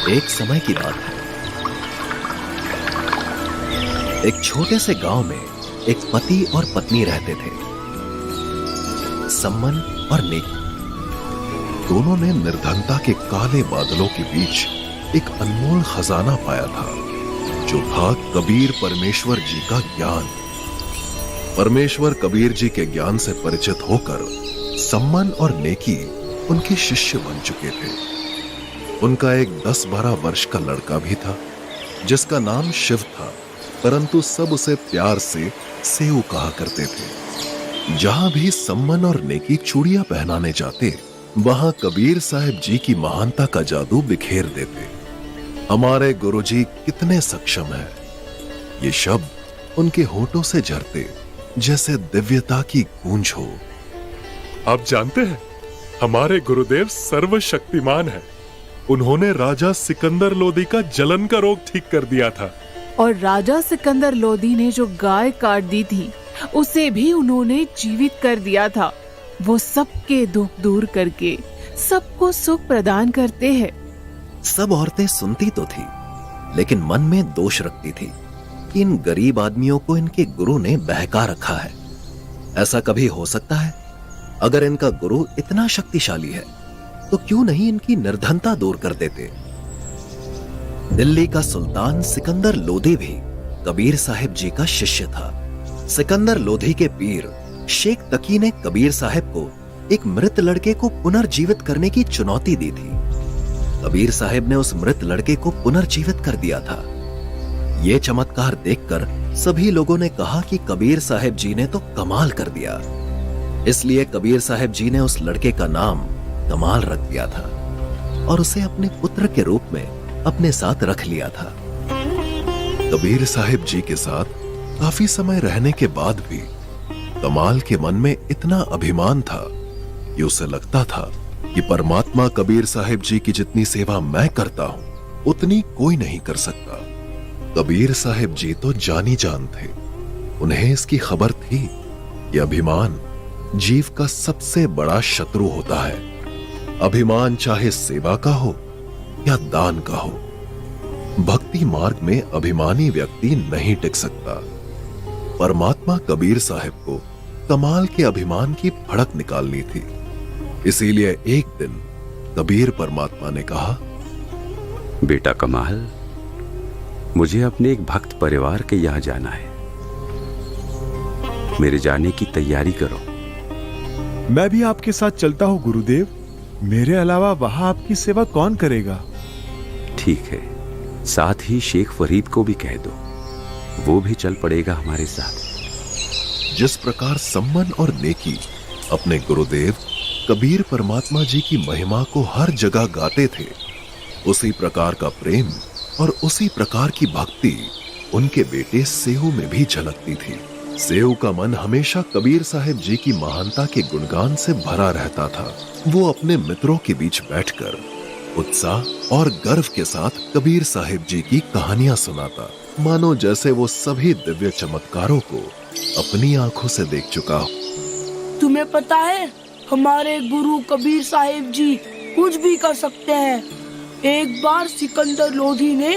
एक समय की बात है। एक छोटे से गांव में एक पति और पत्नी रहते थे, सम्मन और नेकी। दोनों ने निर्धनता के काले बादलों के बीच एक अनमोल खजाना पाया था, जो था कबीर परमेश्वर जी का ज्ञान। परमेश्वर कबीर जी के ज्ञान से परिचित होकर सम्मन और नेकी उनके शिष्य बन चुके थे। उनका एक 10-12 वर्ष का लड़का भी था, जिसका नाम शिव था, परंतु सब उसे प्यार से सेऊ कहा करते थे। जहां भी सम्मन और नेकी चूड़ियां पहनाने जाते, वहां कबीर साहब जी की महानता का जादू बिखेर देते। हमारे गुरुजी कितने सक्षम हैं, ये शब्द उनके होठों से झरते जैसे दिव्यता की गूंज हो। आप जानते हैं, हमारे गुरुदेव सर्वशक्तिमान हैं। उन्होंने राजा सिकंदर लोदी का जलन का रोग ठीक कर दिया था। और राजा सिकंदर लोदी ने जो गाय काट दी थी, उसे भी उन्होंने जीवित कर दिया था। वो सबके दुख दूर करके सबको सुख प्रदान करते हैं। सब औरतें सुनती तो थी, लेकिन मन में दोष रखती थी कि इन गरीब आदमियों को इनके गुरु ने बहका रखा है। ऐसा कभी हो सकता है? अगर इनका गुरु इतना शक्तिशाली है, तो क्यों नहीं इनकी निर्धनता दूर कर देते? दिल्ली का सुल्तान सिकंदर लोधी भी कबीर साहिब जी का शिष्य था। सिकंदर लोधी के पीर शेख तकी ने कबीर साहिब को एक मृत लड़के को पुनर्जीवित करने की चुनौती दी थी। कबीर साहिब ने उस मृत लड़के को पुनर्जीवित कर दिया था। यह चमत्कार देखकर सभी लोगों ने कहा कि कबीर साहिब जी ने तो कमाल कर दिया। इसलिए कबीर साहिब जी ने उस लड़के का नाम कमाल रख दिया था और उसे अपने पुत्र के रूप में अपने साथ रख लिया था। कबीर साहिब जी के साथ काफी समय रहने के बाद भी कमाल के मन में इतना अभिमान था कि उसे लगता था कि परमात्मा कबीर साहिब जी की जितनी सेवा मैं करता हूं, उतनी कोई नहीं कर सकता। कबीर साहिब जी तो जानी जान थे। उन्हें इसकी खबर थी कि अभिमान जीव का सबसे बड़ा शत्रु होता है। अभिमान चाहे सेवा का हो या दान का हो, भक्ति मार्ग में अभिमानी व्यक्ति नहीं टिक सकता। परमात्मा कबीर साहिब को कमाल के अभिमान की भड़क निकालनी थी। इसीलिए एक दिन कबीर परमात्मा ने कहा, बेटा कमाल, मुझे अपने एक भक्त परिवार के यहां जाना है। मेरे जाने की तैयारी करो। मैं भी आपके साथ चलता हूं गुरुदेव। मेरे अलावा वहां आपकी सेवा कौन करेगा? ठीक है, साथ ही शेख फरीद को भी कह दो, वो भी चल पड़ेगा हमारे साथ। जिस प्रकार सम्मन और नेकी अपने गुरुदेव कबीर परमात्मा जी की महिमा को हर जगह गाते थे, उसी प्रकार का प्रेम और उसी प्रकार की भक्ति उनके बेटे सेऊ में भी झलकती थी। सेऊ का मन हमेशा कबीर साहिब जी की महानता के गुणगान से भरा रहता था। वो अपने मित्रों के बीच बैठकर उत्साह और गर्व के साथ कबीर साहिब जी की कहानियां सुनाता, मानो जैसे वो सभी दिव्य चमत्कारों को अपनी आंखों से देख चुका हो। तुम्हें पता है, हमारे गुरु कबीर साहिब जी कुछ भी कर सकते हैं। एक बार सिकंदर लोधी ने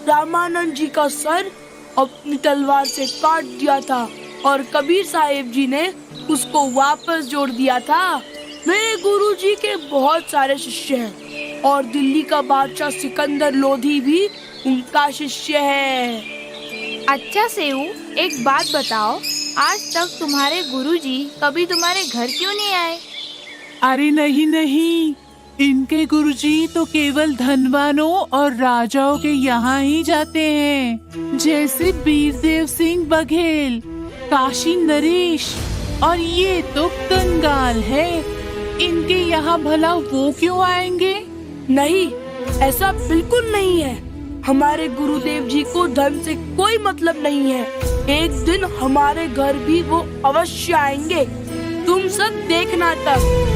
रामानंद जी का सर अपनी तलवार से काट दिया था और कबीर साहिब जी ने उसको वापस जोड़ दिया था। मेरे गुरु जी के बहुत सारे शिष्य हैं और दिल्ली का बादशाह सिकंदर लोधी भी उनका शिष्य है। अच्छा सेऊ, एक बात बताओ, आज तक तुम्हारे गुरुजी कभी तुम्हारे घर क्यों नहीं आए? अरे नहीं नहीं, इनके गुरुजी तो केवल धनवानों और राजाओं के यहाँ ही जाते हैं, जैसे बीरदेव सिंह बघेल, काशी नरेश, और ये तो कंगाल है। इनके यहाँ भला वो क्यों आएंगे? नहीं, ऐसा बिल्कुल नहीं है। हमारे गुरुदेव जी को धन से कोई मतलब नहीं है। एक दिन हमारे घर भी वो अवश्य आएंगे। तुम सब देखना तक।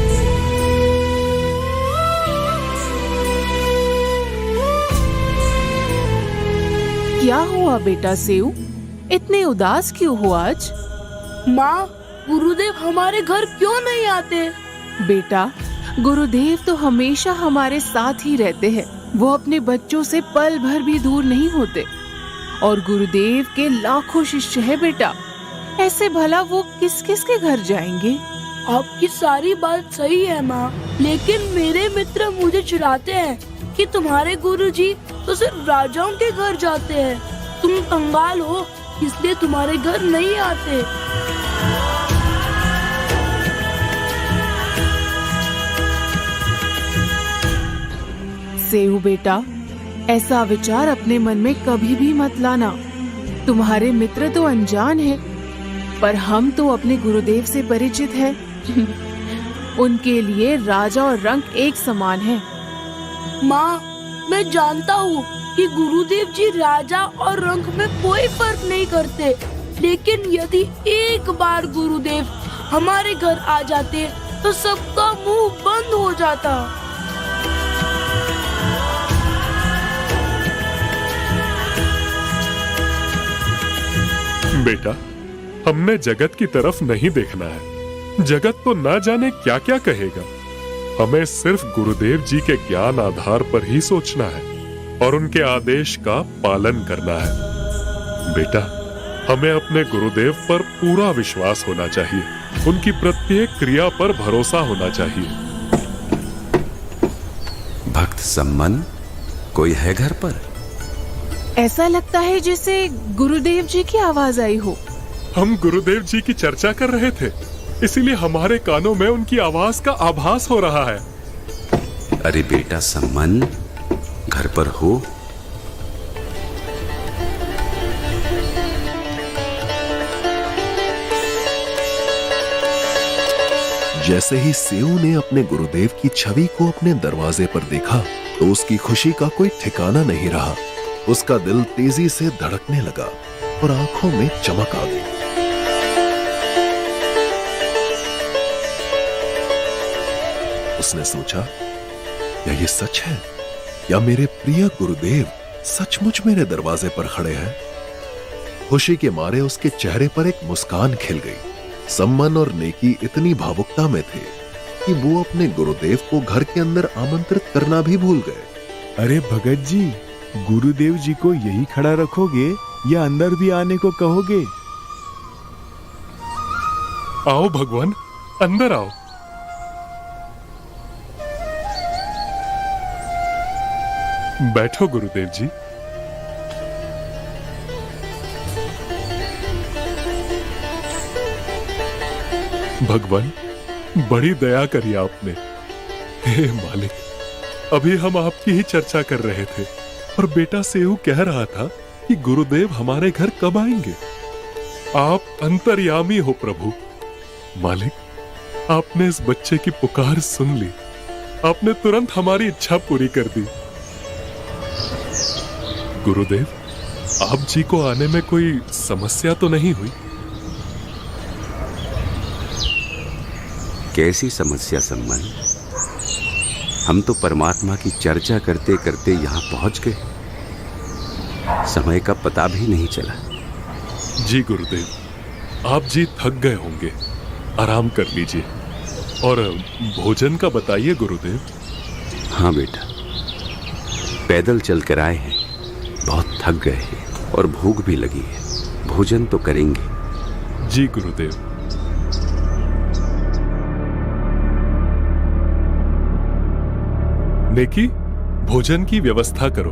क्या हुआ बेटा सेऊ, इतने उदास क्यों हो आज? माँ, गुरुदेव हमारे घर क्यों नहीं आते? बेटा, गुरुदेव तो हमेशा हमारे साथ ही रहते हैं। वो अपने बच्चों से पल भर भी दूर नहीं होते। और गुरुदेव के लाखों शिष्य है बेटा, ऐसे भला वो किस किस के घर जाएंगे? आपकी सारी बात सही है माँ, लेकिन मेरे मित्र मुझे चिढ़ाते हैं कि तुम्हारे गुरुजी तो सिर्फ राजाओं के घर जाते हैं। तुम कंगाल हो इसलिए तुम्हारे घर नहीं आते। सेऊ बेटा, ऐसा विचार अपने मन में कभी भी मत लाना। तुम्हारे मित्र तो अनजान हैं, पर हम तो अपने गुरुदेव से परिचित हैं। उनके लिए राजा और रंक एक समान है। माँ, मैं जानता हूँ कि गुरुदेव जी राजा और रंक में कोई फर्क नहीं करते, लेकिन यदि एक बार गुरुदेव हमारे घर आ जाते तो सबका मुंह बंद हो जाता। बेटा, हमने जगत की तरफ नहीं देखना है। जगत तो ना जाने क्या क्या कहेगा। हमें सिर्फ गुरुदेव जी के ज्ञान आधार पर ही सोचना है और उनके आदेश का पालन करना है। बेटा, हमें अपने गुरुदेव पर पूरा विश्वास होना चाहिए। उनकी प्रत्येक क्रिया पर भरोसा होना चाहिए। भक्त सम्मन, कोई है घर पर? ऐसा लगता है जैसे गुरुदेव जी की आवाज आई हो। हम गुरुदेव जी की चर्चा कर रहे थे, इसीलिए हमारे कानों में उनकी आवाज का आभास हो रहा है। अरे बेटा सम्मन, घर पर हो? जैसे ही सेऊ ने अपने गुरुदेव की छवि को अपने दरवाजे पर देखा तो उसकी खुशी का कोई ठिकाना नहीं रहा। उसका दिल तेजी से धड़कने लगा और आंखों में चमक आ गई। उसने सोचा, क्या ये सच है? या मेरे प्रिय गुरुदेव सचमुच मेरे दरवाजे पर खड़े हैं? खुशी के मारे उसके चेहरे पर एक मुस्कान खिल गई। सम्मन और नेकी इतनी भावुकता में थे कि वो अपने गुरुदेव को घर के अंदर आमंत्रित करना भी भूल गए। अरे भगत जी, गुरुदेव जी को यही खड़ा रखोगे या अंदर भी आने को कहोगे? आओ भगवान, अंदर आओ। बैठो गुरुदेव जी। भगवान, बड़ी दया करी आपने। हे मालिक, अभी हम आपकी ही चर्चा कर रहे थे और बेटा सेऊ कह रहा था कि गुरुदेव हमारे घर कब आएंगे। आप अंतर्यामी हो प्रभु। मालिक, आपने इस बच्चे की पुकार सुन ली। आपने तुरंत हमारी इच्छा पूरी कर दी। गुरुदेव, आप जी को आने में कोई समस्या तो नहीं हुई? कैसी समस्या सम्मन? हम तो परमात्मा की चर्चा करते करते यहाँ पहुंच गए, समय का पता भी नहीं चला। जी गुरुदेव, आप जी थक गए होंगे, आराम कर लीजिए। और भोजन का बताइए गुरुदेव। हाँ बेटा, पैदल चल कर आए हैं, बहुत थक गए हैं और भूख भी लगी है। भोजन तो करेंगे। जी गुरुदेव। नेकी, भोजन की व्यवस्था करो।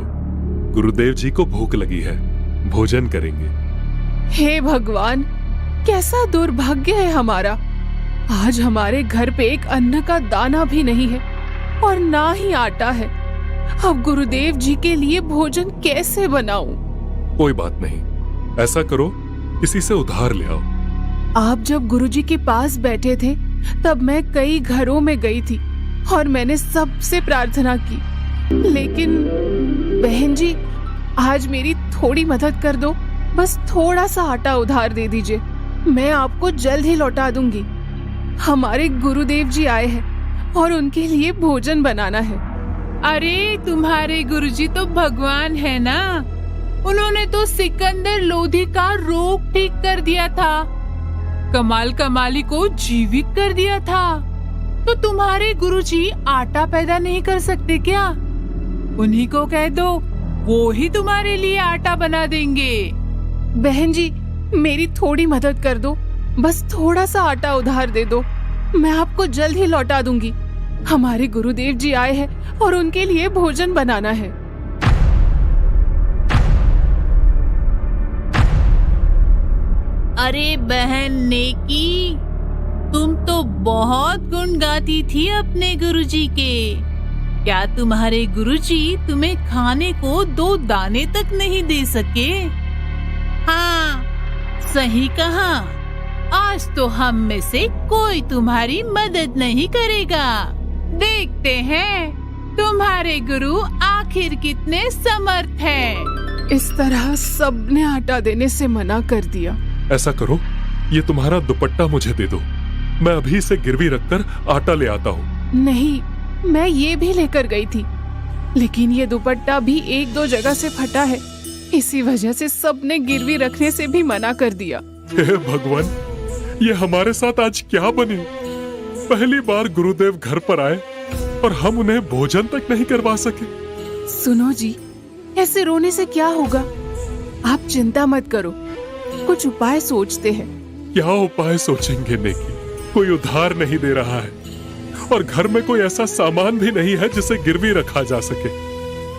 गुरुदेव जी को भूख लगी है, भोजन करेंगे। हे भगवान, कैसा दुर्भाग्य है हमारा। आज हमारे घर पे एक अन्न का दाना भी नहीं है और ना ही आटा है। अब गुरुदेव जी के लिए भोजन कैसे बनाऊं? कोई बात नहीं, ऐसा करो, किसी से उधार ले आओ। आप जब गुरुजी के पास बैठे थे तब मैं कई घरों में गई थी और मैंने सबसे प्रार्थना की, लेकिन बहन जी, आज मेरी थोड़ी मदद कर दो। बस थोड़ा सा आटा उधार दे दीजिए, मैं आपको जल्द ही लौटा दूंगी। हमारे गुरुदेव जी आए हैं और उनके लिए भोजन बनाना है। अरे तुम्हारे गुरुजी तो भगवान है ना, उन्होंने तो सिकंदर लोधी का रोग ठीक कर दिया था, कमाल कमाली को जीवित कर दिया था। तो तुम्हारे गुरुजी आटा पैदा नहीं कर सकते क्या? उन्हीं को कह दो, वो ही तुम्हारे लिए आटा बना देंगे। बहन जी, मेरी थोड़ी मदद कर दो, बस थोड़ा सा आटा उधार दे दो, मैं आपको जल्द ही लौटा दूंगी। हमारे गुरुदेव जी आए हैं और उनके लिए भोजन बनाना है। अरे बहन नेकी, तुम तो बहुत गुण गाती थी अपने गुरुजी के। क्या तुम्हारे गुरुजी तुम्हें खाने को 2 दाने तक नहीं दे सके? हाँ, सही कहा। आज तो हम में से कोई तुम्हारी मदद नहीं करेगा। देखते हैं तुम्हारे गुरु आखिर कितने समर्थ हैं। इस तरह सबने आटा देने से मना कर दिया। ऐसा करो, ये तुम्हारा दुपट्टा मुझे दे दो, मैं अभी इसे गिरवी रखकर आटा ले आता हूँ। नहीं, मैं ये भी लेकर गई थी, लेकिन ये दुपट्टा भी 1-2 जगह से फटा है। इसी वजह से सबने गिरवी रखने से भी मना कर दिया। हे भगवान, ये हमारे साथ आज क्या बनी? पहली बार गुरुदेव घर पर आए और हम उन्हें भोजन तक नहीं करवा सके। सुनो जी, ऐसे रोने से क्या होगा? आप चिंता मत करो, कुछ उपाय सोचते हैं। क्या उपाय सोचेंगे नेकी? कोई उधार नहीं दे रहा है और घर में कोई ऐसा सामान भी नहीं है जिसे गिरवी रखा जा सके।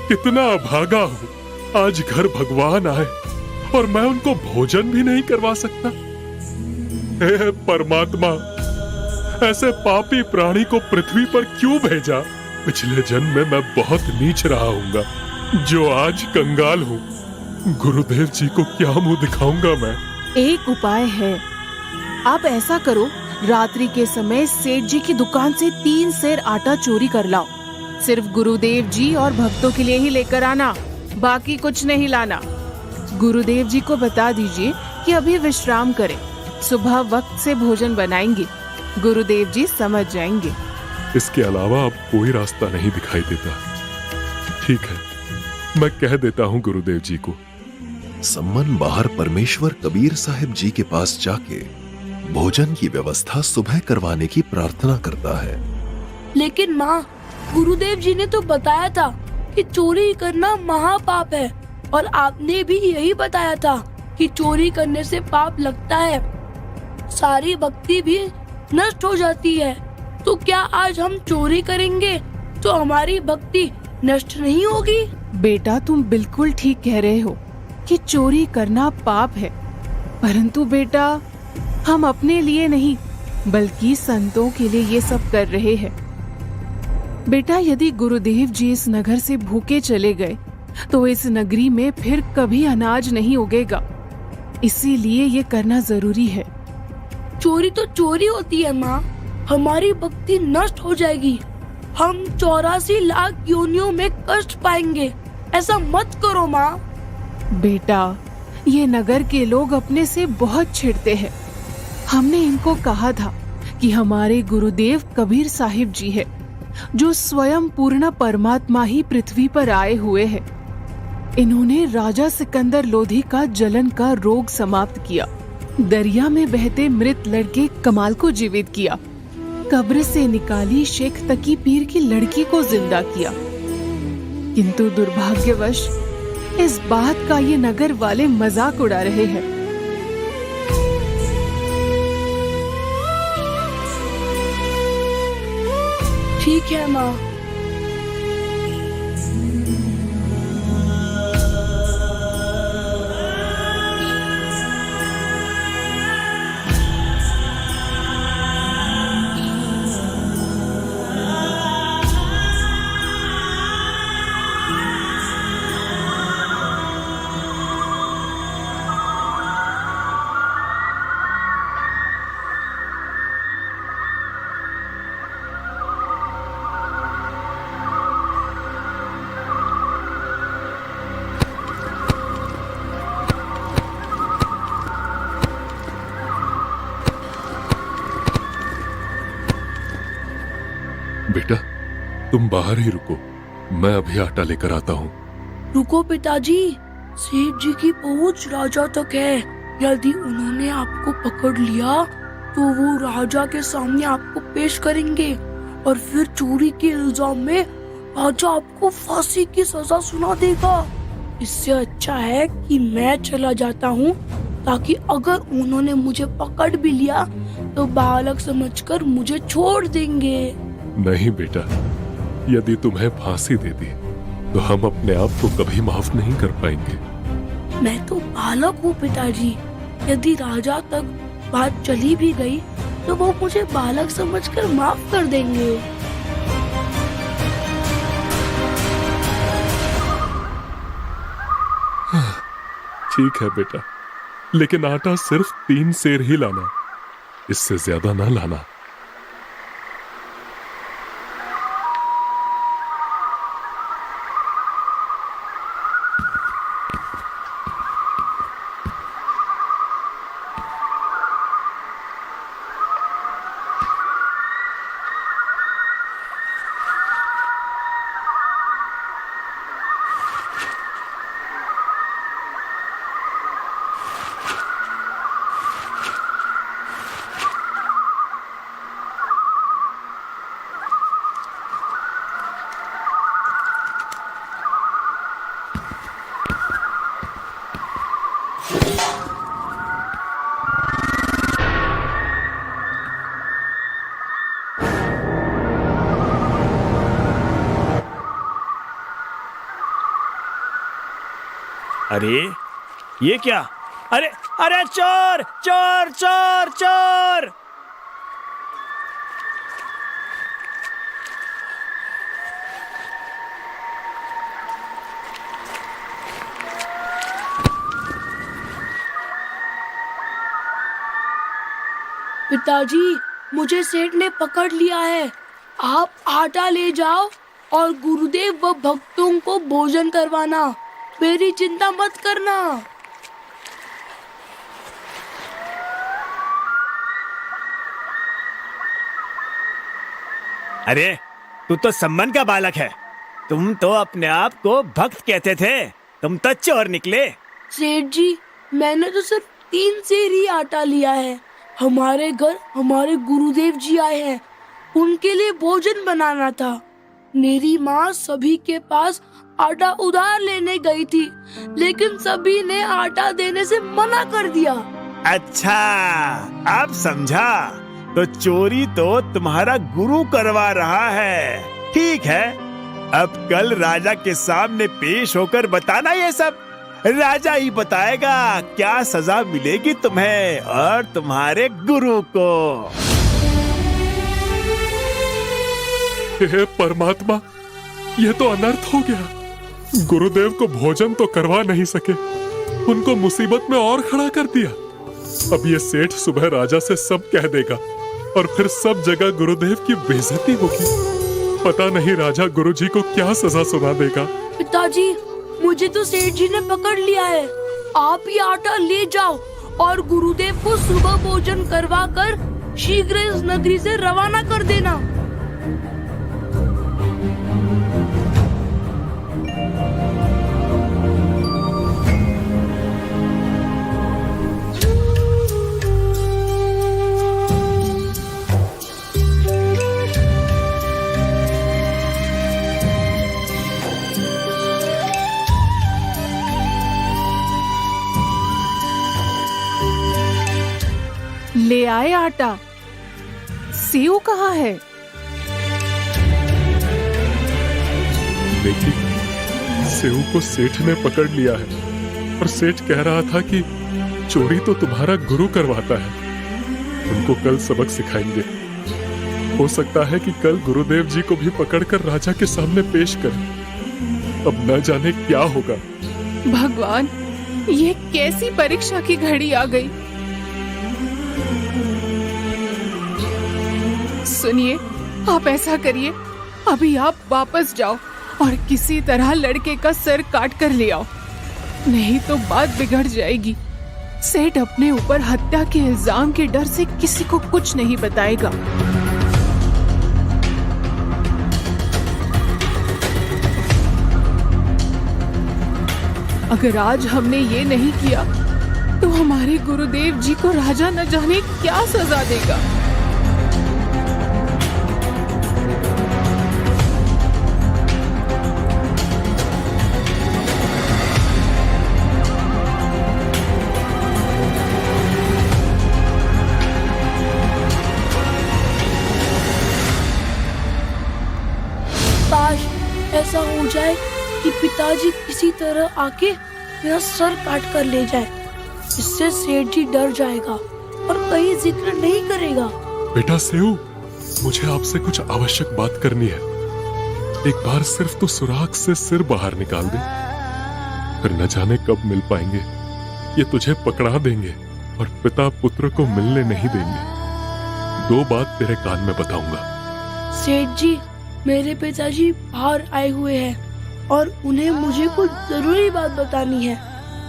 कितना अभागा हूँ, आज घर भगवान आए और मैं उनको भोजन भी नहीं करवा सकता। हे परमात्मा, ऐसे पापी प्राणी को पृथ्वी पर क्यों भेजा? पिछले जन्म में मैं बहुत नीच रहा हूँगा, जो आज कंगाल हूँ। गुरुदेव जी को क्या मुंह दिखाऊंगा मैं? एक उपाय है, आप ऐसा करो, रात्रि के समय सेठ जी की दुकान से 3 सेर आटा चोरी कर लाओ। सिर्फ गुरुदेव जी और भक्तों के लिए ही लेकर आना, बाकी कुछ नहीं लाना। गुरुदेव जी को बता दीजिए कि अभी विश्राम करें, सुबह वक्त से भोजन बनाएंगे। गुरुदेव जी समझ जाएंगे। इसके अलावा अब कोई रास्ता नहीं दिखाई देता। ठीक है, मैं कह देता हूँ गुरुदेव जी को। सम्मन बाहर परमेश्वर कबीर साहिब जी के पास जाके भोजन की व्यवस्था सुबह करवाने की प्रार्थना करता है। लेकिन माँ, गुरुदेव जी ने तो बताया था कि चोरी करना महापाप है, और आपने भी यही बताया था कि चोरी करने से पाप लगता है, सारी भक्ति भी नष्ट हो जाती है। तो क्या आज हम चोरी करेंगे तो हमारी भक्ति नष्ट नहीं होगी? बेटा, तुम बिल्कुल ठीक कह रहे हो कि चोरी करना पाप है, परंतु बेटा, हम अपने लिए नहीं बल्कि संतों के लिए ये सब कर रहे हैं। बेटा, यदि गुरुदेव जी इस नगर से भूखे चले गए तो इस नगरी में फिर कभी अनाज नहीं उगेगा, इसीलिए ये करना जरूरी है। चोरी तो चोरी होती है माँ, हमारी भक्ति नष्ट हो जाएगी, हम 84 लाख योनियों में कष्ट पाएंगे। ऐसा मत करो माँ। बेटा, ये नगर के लोग अपने से बहुत चिढ़ते हैं। हमने इनको कहा था कि हमारे गुरुदेव कबीर साहिब जी है, जो स्वयं पूर्ण परमात्मा ही पृथ्वी पर आए हुए हैं। इन्होंने राजा सिकंदर लोधी का जलन का रोग समाप्त किया, दरिया में बहते मृत लड़के कमाल को जीवित किया, कब्र से निकाली शेख तकी पीर की लड़की को जिंदा किया। किंतु दुर्भाग्यवश इस बात का ये नगर वाले मजाक उड़ा रहे हैं। ठीक है माँ। बेटा, तुम बाहर ही रुको, मैं अभी आटा लेकर आता हूँ। रुको पिताजी, सेठ जी की पहुंच राजा तक है। यदि उन्होंने आपको पकड़ लिया तो वो राजा के सामने आपको पेश करेंगे और फिर चोरी के इल्जाम में राजा आपको फांसी की सजा सुना देगा। इससे अच्छा है कि मैं चला जाता हूँ, ताकि अगर उन्होंने मुझे पकड़ भी लिया तो बालक समझकर मुझे छोड़ देंगे। नहीं बेटा, यदि तुम्हें फांसी दे दी तो हम अपने आप को कभी माफ नहीं कर पाएंगे। मैं तो बालक हूँ पिताजी। यदि राजा तक बात चली भी गई तो वो मुझे बालक समझकर माफ कर देंगे। ठीक है बेटा, लेकिन आटा सिर्फ 3 सेर ही लाना, इससे ज्यादा ना लाना। अरे ये क्या? अरे अरे चोर चोर चोर चोर! पिताजी, मुझे सेठ ने पकड़ लिया है। आप आटा ले जाओ और गुरुदेव व भक्तों को भोजन करवाना। मेरी चिंता मत करना। अरे तू तो सम्मान का बालक है। तुम तो अपने आप को भक्त कहते थे, तुम तो चोर निकले। सेठ जी, मैंने तो सिर्फ 3 सेर ही आटा लिया है। हमारे घर हमारे गुरुदेव जी आए हैं, उनके लिए भोजन बनाना था। मेरी माँ सभी के पास आटा उधार लेने गई थी, लेकिन सभी ने आटा देने से मना कर दिया। अच्छा, अब समझा। तो चोरी तो तुम्हारा गुरु करवा रहा है। ठीक है, अब कल राजा के सामने पेश होकर बताना ये सब। राजा ही बताएगा क्या सजा मिलेगी तुम्हें और तुम्हारे गुरु को। हे परमात्मा, यह तो अनर्थ हो गया। गुरुदेव को भोजन तो करवा नहीं सके, उनको मुसीबत में और खड़ा कर दिया। अब ये सेठ सुबह राजा से सब कह देगा और फिर सब जगह गुरुदेव की बेइज्जती होगी। पता नहीं राजा गुरुजी को क्या सजा सुना देगा। पिताजी, मुझे तो सेठ जी ने पकड़ लिया है। आप ये आटा ले जाओ और गुरुदेव को सुबह भोजन करवा कर शीघ्र इस नगरी से रवाना कर देना। ले आए आटा। सेव कहाँ है? देखिए, सेव को सेठ ने पकड़ लिया है और सेठ कह रहा था कि चोरी तो तुम्हारा गुरु करवाता है। उनको कल सबक सिखाएंगे। हो सकता है कि कल गुरुदेव जी को भी पकड़कर राजा के सामने पेश करें। अब न जाने क्या होगा। भगवान, ये कैसी परीक्षा की घड़ी आ गई। सुनिए, आप ऐसा करिए, अभी आप वापस जाओ और किसी तरह लड़के का सर काट कर ले आओ, नहीं तो बात बिगड़ जाएगी। सेठ अपने ऊपर हत्या के इल्जाम के डर से किसी को कुछ नहीं बताएगा। अगर आज हमने ये नहीं किया तो हमारे गुरुदेव जी को राजा न जाने क्या सजा देगा। हो जाए कि पिताजी किसी तरह आके मेरा सर काट कर ले जाए। इससे सेठ जी डर जाएगा और कहीं जिक्र नहीं करेगा। बेटा सेऊ, मुझे आपसे कुछ आवश्यक बात करनी है। एक बार सिर्फ तो सुराख से सिर बाहर निकाल दे, फिर न जाने कब मिल पाएंगे। ये तुझे पकड़ा देंगे और पिता पुत्र को मिलने नहीं देंगे। 2 बात तेरे कान में बताऊंगा। सेठ जी, मेरे पिताजी बाहर आए हुए हैं और उन्हें मुझे कुछ जरूरी बात बतानी है।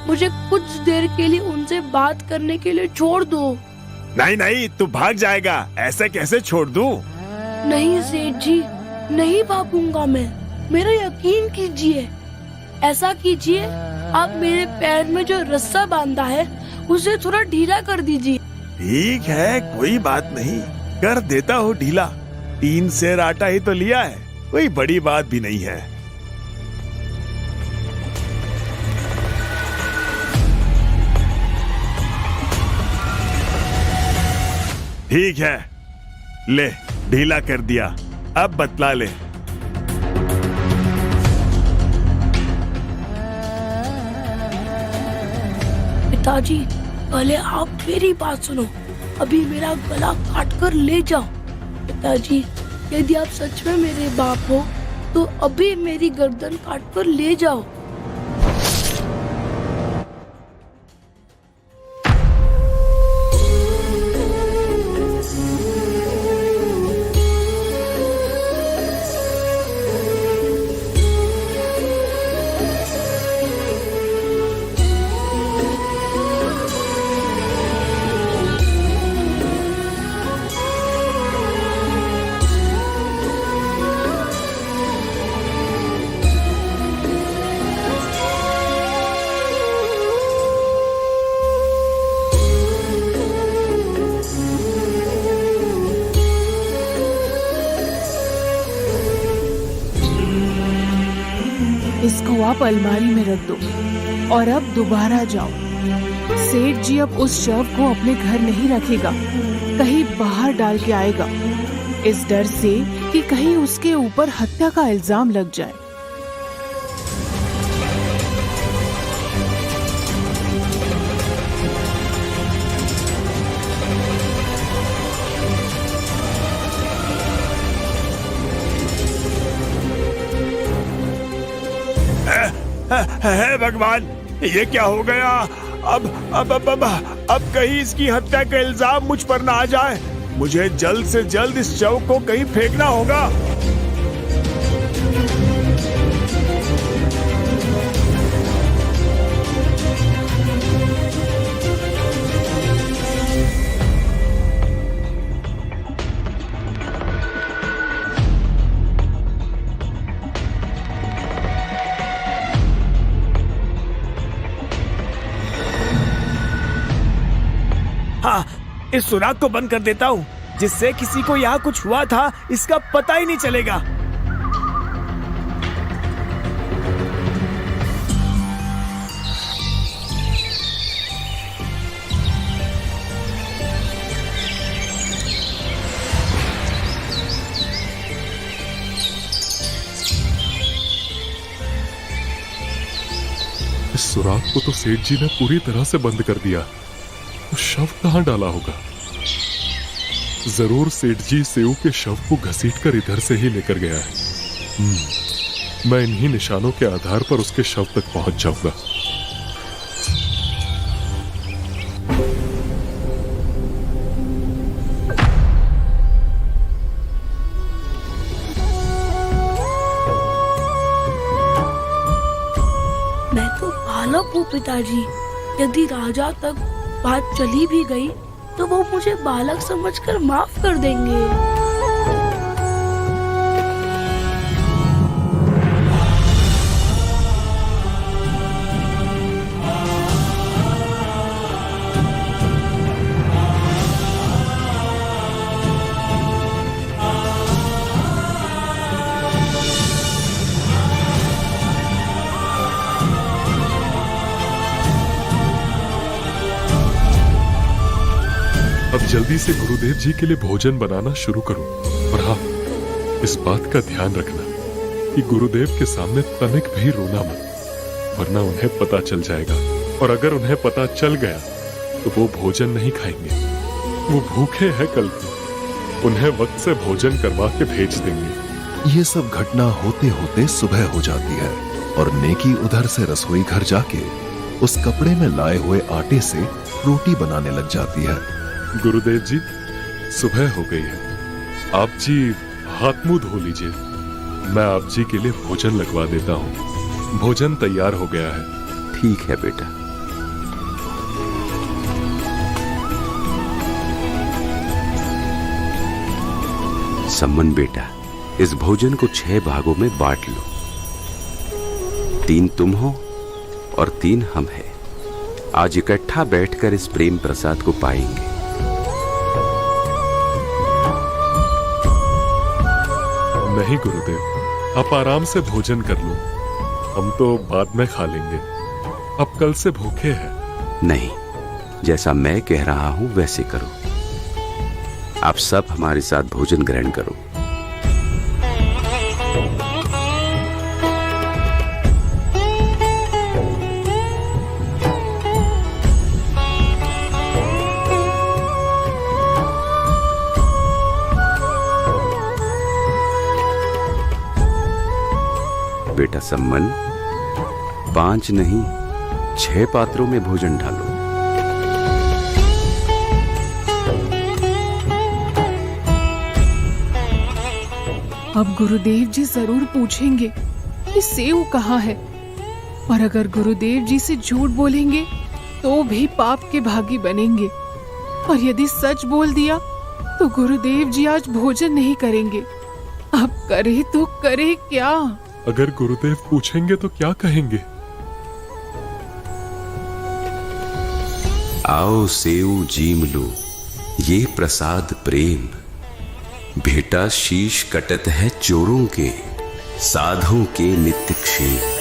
मुझे कुछ देर के लिए उनसे बात करने के लिए छोड़ दो। नहीं नहीं, तू भाग जाएगा, ऐसे कैसे छोड़ दूं? नहीं सेठ जी, नहीं भागूंगा मैं, मेरा यकीन कीजिए। ऐसा कीजिए, आप मेरे पैर में जो रस्सा बांधा है उसे थोड़ा ढीला कर दीजिए। ठीक है, कोई बात नहीं, कर देता हूँ ढीला। 3 सेर आटा ही तो लिया है, कोई बड़ी बात भी नहीं है। ठीक है, ले ढीला कर दिया, अब बतला ले। पिताजी, पहले आप मेरी बात सुनो, अभी मेरा गला काट कर ले जाओ। पिताजी, यदि आप सच में मेरे बाप हो तो अभी मेरी गर्दन काट कर ले जाओ। इसको आप अलमारी में रख दो और अब दोबारा जाओ। सेठ जी अब उस शव को अपने घर नहीं रखेगा, कहीं बाहर डाल के आएगा, इस डर से कि कहीं उसके ऊपर हत्या का इल्जाम लग जाए। है भगवान, ये क्या हो गया? अब कहीं इसकी हत्या का इल्जाम मुझ पर ना आ जाए। मुझे जल्द से जल्द इस शव को कहीं फेंकना होगा। हाँ, इस सुराख को बंद कर देता हूँ, जिससे किसी को यहाँ कुछ हुआ था इसका पता ही नहीं चलेगा। इस सुराख को तो सेठ जी ने पूरी तरह से बंद कर दिया। तो शव कहाँ डाला होगा? जरूर सेठ जी सेऊ के शव को घसीटकर इधर से ही लेकर गया है। मैं इन्हीं निशानों के आधार पर उसके शव तक पहुंच जाऊंगा। मैं तो बालक हूँ पिताजी, यदि राजा तक बात चली भी गई तो वो मुझे बालक समझकर माफ कर देंगे। अब जल्दी से गुरुदेव जी के लिए भोजन बनाना शुरू करूं। और हाँ, इस बात का ध्यान रखना, कि गुरुदेव के सामने तनिक भी रोना मत, वरना उन्हें पता चल जाएगा, और अगर उन्हें पता चल गया तो वो भोजन नहीं खाएंगे। वो भूखे हैं कल के, उन्हें वक्त से भोजन करवा के भेज देंगे। ये सब घटना होते होते सुबह हो जाती है और नेकी उधर से रसोई घर जाके उस कपड़े में लाए हुए आटे से रोटी बनाने लग जाती है। गुरुदेव जी, सुबह हो गई है, आप जी हाथ मुंह धो लीजिए, मैं आप जी के लिए भोजन लगवा देता हूँ। भोजन तैयार हो गया है। ठीक है बेटा। सम्मन बेटा, इस भोजन को 6 भागों में बांट लो। 3 तुम हो और 3 हम हैं। आज इकट्ठा बैठकर इस प्रेम प्रसाद को पाएंगे। नहीं गुरुदेव, आप आराम से भोजन कर लो, हम तो बाद में खा लेंगे। अब कल से भूखे हैं। नहीं, जैसा मैं कह रहा हूं वैसे करो। आप सब हमारे साथ भोजन ग्रहण करो। बेटा सम्मन, 5 नहीं 6 पात्रों में भोजन डालो। अब गुरुदेव जी जरूर पूछेंगे कि सेव कहाँ है, और अगर गुरुदेव जी से झूठ बोलेंगे तो भी पाप के भागी बनेंगे, और यदि सच बोल दिया तो गुरुदेव जी आज भोजन नहीं करेंगे। अब करे तो करे क्या? अगर गुरुदेव पूछेंगे तो क्या कहेंगे? आओ सेऊ जीम लो, ये प्रसाद प्रेम। बेटा शीश कटत है चोरों के, साधुओं के नित्य क्षेम।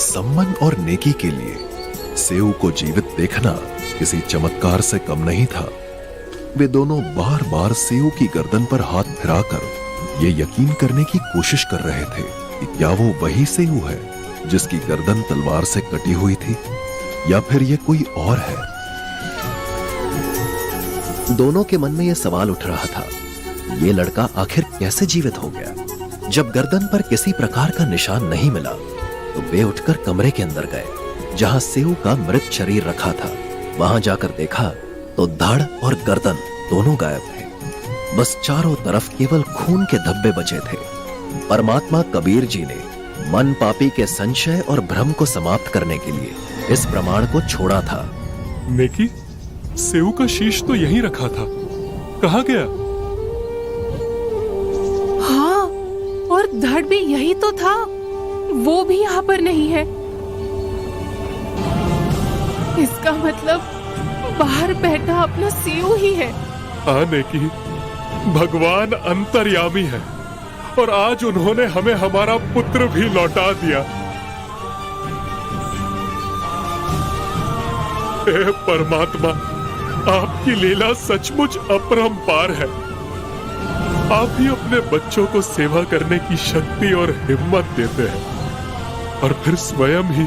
सम्मन और नेकी के लिए सेऊ को जीवित देखना किसी चमत्कार से कम नहीं था। वे दोनों बार बार सेऊ की गर्दन पर हाथ फिराकर ये यकीन करने की कोशिश कर रहे थे कि क्या वो वही सेऊ है जिसकी गर्दन तलवार से कटी हुई थी, या फिर ये कोई और है। दोनों के मन में यह सवाल उठ रहा था, ये लड़का आखिर कैसे जीवित हो गया। जब गर्दन पर किसी प्रकार का निशान नहीं मिला तो वे उठकर कमरे के अंदर गए जहां सेऊ का मृत शरीर रखा था। वहां जाकर देखा तो धड़ और गर्दन दोनों गायब थे। बस चारों तरफ केवल खून के धब्बे बचे थे। परमात्मा कबीर जी ने मन पापी के संशय और भ्रम को समाप्त करने के लिए इस प्रमाण को छोड़ा था। नेकी, सेऊ का शीश तो यहीं रखा था, कहाँ गया? हाँ, और धड़ भी यही तो था, वो भी यहाँ पर नहीं है। इसका मतलब बाहर बैठा अपना सेऊ ही है। हाँ नेकी, भगवान अंतर्यामी है और आज उन्होंने हमें हमारा पुत्र भी लौटा दिया। हे परमात्मा, आपकी लीला सचमुच अपरंपार है। आप ही अपने बच्चों को सेवा करने की शक्ति और हिम्मत देते हैं और फिर स्वयं ही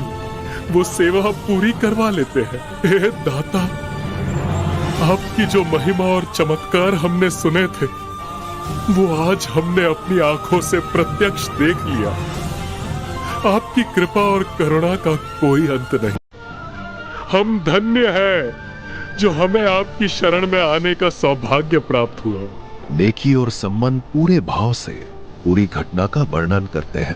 वो सेवा पूरी करवा लेते हैं। हे दाता, आपकी जो महिमा और चमत्कार हमने सुने थे वो आज हमने अपनी आंखों से प्रत्यक्ष देख लिया। आपकी कृपा और करुणा का कोई अंत नहीं। हम धन्य हैं जो हमें आपकी शरण में आने का सौभाग्य प्राप्त हुआ। नेकी और सम्मन पूरे भाव से पूरी घटना का वर्णन करते हैं,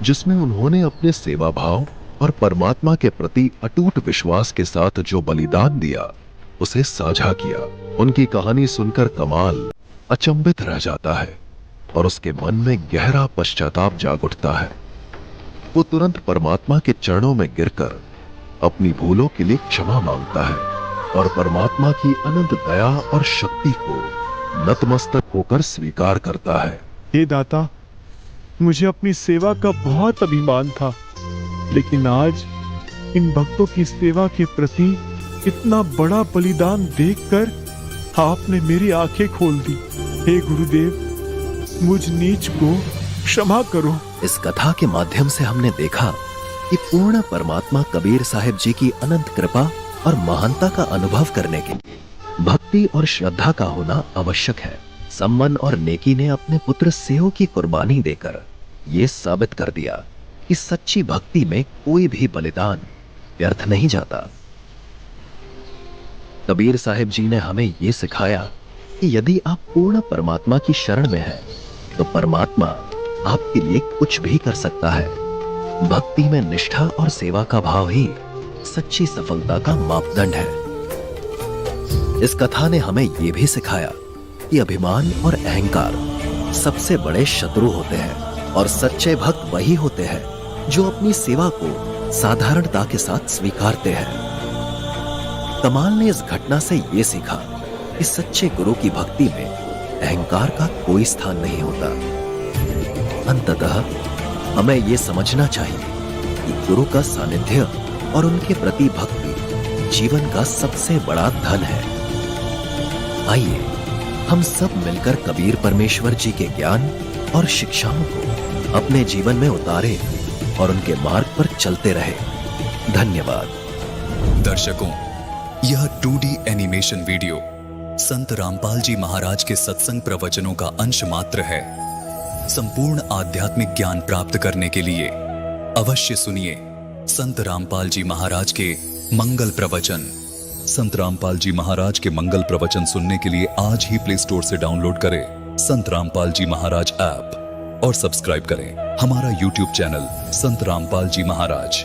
जिसमें उन्होंने अपने सेवा भाव और परमात्मा के प्रति अटूट विश्वास के साथ जो बलिदान दिया उसे साझा किया। उनकी कहानी सुनकर कमाल अचंभित रह जाता है और उसके मन में गहरा पश्चाताप जाग उठता है। वो तुरंत परमात्मा के चरणों में गिरकर अपनी भूलों के लिए क्षमा मांगता है और परमात्मा की अनंत दया और शक्ति को नतमस्तक होकर स्वीकार करता है। हे दाता, मुझे अपनी सेवा का बहुत अभिमान था, लेकिन आज इन भक्तों की सेवा के प्रति इतना बड़ा बलिदान देखकर आपने मेरी आंखें खोल दी। हे गुरुदेव, मुझ नीच को क्षमा करो। इस कथा के माध्यम से हमने देखा कि पूर्ण परमात्मा कबीर साहिब जी की अनंत कृपा और महानता का अनुभव करने के लिए भक्ति और श्रद्धा का होना आवश्यक है। सम्मन और नेकी ने अपने पुत्र सेऊ की कुर्बानी देकर ये साबित कर दिया कि सच्ची भक्ति में कोई भी बलिदान व्यर्थ नहीं जाता। कबीर साहिब जी ने हमें ये सिखाया कि यदि आप पूर्ण परमात्मा की शरण में हैं, तो परमात्मा आपके लिए कुछ भी कर सकता है। भक्ति में निष्ठा और सेवा का भाव ही सच्ची सफलता का मापदंड है। इस कथा ने हमें यह भी सिखाया कि अभिमान और अहंकार सबसे बड़े शत्रु होते हैं और सच्चे भक्त वही होते हैं जो अपनी सेवा को साधारणता के साथ स्वीकारते हैं। कमाल ने इस घटना से यह सीखा कि सच्चे गुरु की भक्ति में अहंकार का कोई स्थान नहीं होता। अंततः हमें यह समझना चाहिए कि गुरु का सानिध्य और उनके प्रति भक्ति जीवन का सबसे बड़ा धन है। आइए हम सब मिलकर कबीर परमेश्वर जी के ज्ञान और शिक्षाओं को अपने जीवन में उतारे और उनके मार्ग पर चलते रहे। धन्यवाद। दर्शकों, यह 2D एनिमेशन वीडियो संत रामपाल जी महाराज के सत्संग प्रवचनों का अंश मात्र है। संपूर्ण आध्यात्मिक ज्ञान प्राप्त करने के लिए अवश्य सुनिए संत रामपाल जी महाराज के मंगल प्रवचन। संत रामपाल जी महाराज के मंगल प्रवचन सुनने के लिए आज ही प्ले स्टोर से डाउनलोड करें संत रामपाल जी महाराज ऐप और सब्सक्राइब करें हमारा YouTube चैनल संत रामपाल जी महाराज।